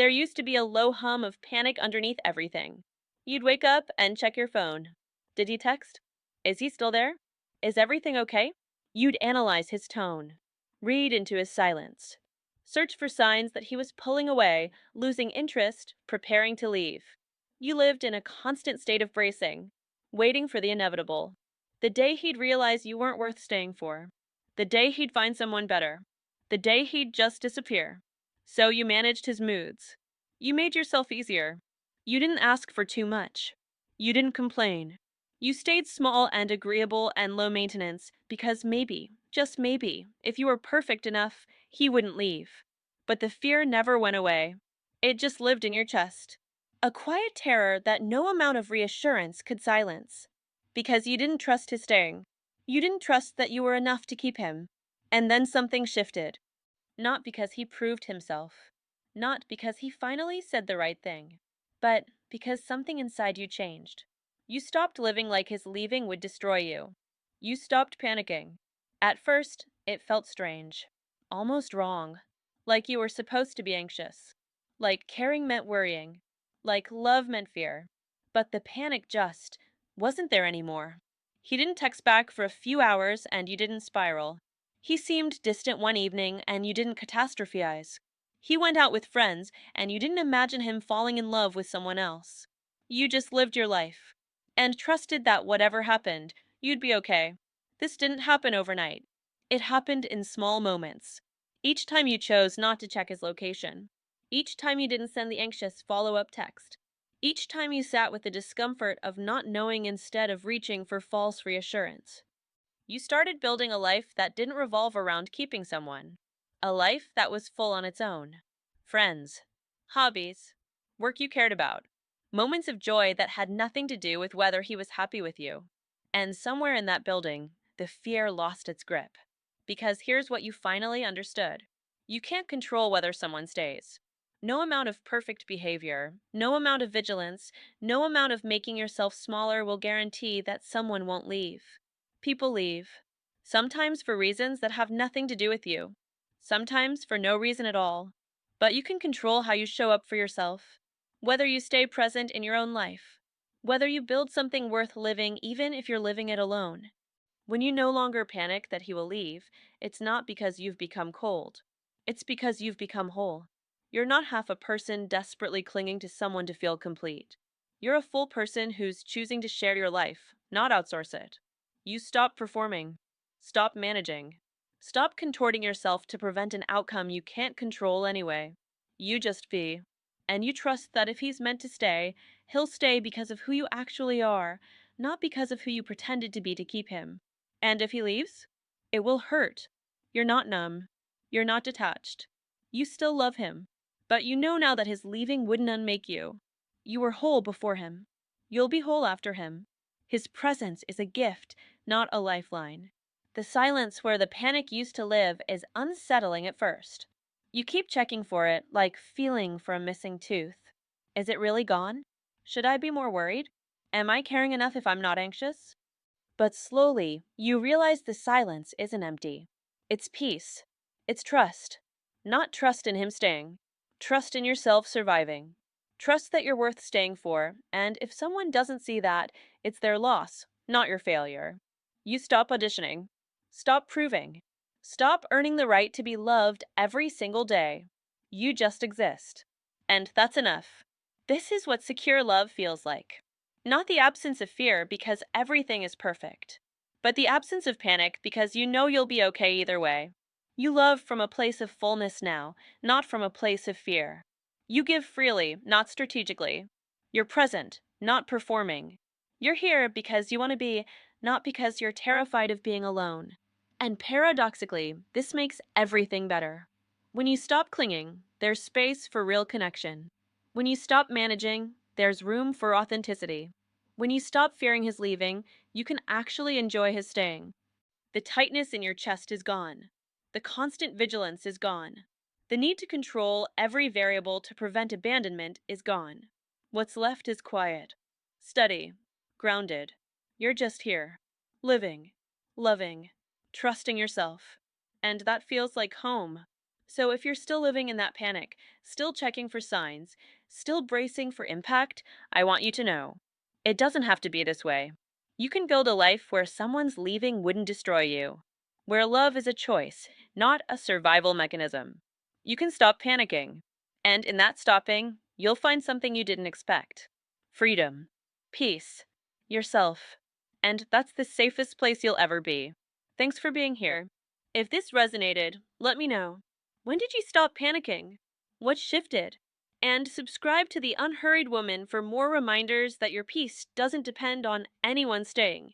There used to be a low hum of panic underneath everything. You'd wake up and check your phone. Did he text? Is he still there? Is everything okay? You'd analyze his tone, read into his silence, search for signs that he was pulling away, losing interest, preparing to leave. You lived in a constant state of bracing, waiting for the inevitable. The day he'd realize you weren't worth staying for. The day he'd find someone better. The day he'd just disappear. So you managed his moods. You made yourself easier. You didn't ask for too much. You didn't complain. You stayed small and agreeable and low maintenance because maybe, just maybe, if you were perfect enough, he wouldn't leave. But the fear never went away. It just lived in your chest. A quiet terror that no amount of reassurance could silence. Because you didn't trust his staying. You didn't trust that you were enough to keep him. And then something shifted. Not because he proved himself. Not because he finally said the right thing. But because something inside you changed. You stopped living like his leaving would destroy you. You stopped panicking. At first, it felt strange. Almost wrong. Like you were supposed to be anxious. Like caring meant worrying. Like love meant fear. But the panic just wasn't there anymore. He didn't text back for a few hours and you didn't spiral. He seemed distant one evening and you didn't catastrophize. He went out with friends and you didn't imagine him falling in love with someone else. You just lived your life and trusted that whatever happened, you'd be okay. This didn't happen overnight. It happened in small moments. Each time you chose not to check his location. Each time you didn't send the anxious follow-up text. Each time you sat with the discomfort of not knowing instead of reaching for false reassurance. You started building a life that didn't revolve around keeping someone. A life that was full on its own. Friends, hobbies, work you cared about. Moments of joy that had nothing to do with whether he was happy with you. And somewhere in that building, the fear lost its grip. Because here's what you finally understood. You can't control whether someone stays. No amount of perfect behavior, no amount of vigilance, no amount of making yourself smaller will guarantee that someone won't leave. People leave. Sometimes for reasons that have nothing to do with you. Sometimes for no reason at all. But you can control how you show up for yourself. Whether you stay present in your own life. Whether you build something worth living even if you're living it alone. When you no longer panic that he will leave, it's not because you've become cold. It's because you've become whole. You're not half a person desperately clinging to someone to feel complete. You're a full person who's choosing to share your life, not outsource it. You stop performing. Stop managing. Stop contorting yourself to prevent an outcome you can't control anyway. You just be. And you trust that if he's meant to stay, he'll stay because of who you actually are, not because of who you pretended to be to keep him. And if he leaves, it will hurt. You're not numb. You're not detached. You still love him. But you know now that his leaving wouldn't unmake you. You were whole before him. You'll be whole after him. His presence is a gift, not a lifeline. The silence where the panic used to live is unsettling at first. You keep checking for it, like feeling for a missing tooth. Is it really gone? Should I be more worried? Am I caring enough if I'm not anxious? But slowly, you realize the silence isn't empty. It's peace. It's trust. Not trust in him staying. Trust in yourself surviving. Trust that you're worth staying for, and if someone doesn't see that, it's their loss, not your failure. You stop auditioning. Stop proving. Stop earning the right to be loved every single day. You just exist. And that's enough. This is what secure love feels like. Not the absence of fear because everything is perfect, but the absence of panic because you know you'll be okay either way. You love from a place of fullness now, not from a place of fear. You give freely, not strategically. You're present, not performing. You're here because you want to be, not because you're terrified of being alone. And paradoxically, this makes everything better. When you stop clinging, there's space for real connection. When you stop managing, there's room for authenticity. When you stop fearing his leaving, you can actually enjoy his staying. The tightness in your chest is gone. The constant vigilance is gone. The need to control every variable to prevent abandonment is gone. What's left is quiet, steady, grounded. You're just here, living, loving, trusting yourself. And that feels like home. So if you're still living in that panic, still checking for signs, still bracing for impact, I want you to know it doesn't have to be this way. You can build a life where someone's leaving wouldn't destroy you, where love is a choice, not a survival mechanism. You can stop panicking. And in that stopping, you'll find something you didn't expect: freedom, peace, yourself. And that's the safest place you'll ever be. Thanks for being here. If this resonated, let me know. When did you stop panicking? What shifted? And subscribe to The Unhurried Woman for more reminders that your peace doesn't depend on anyone staying.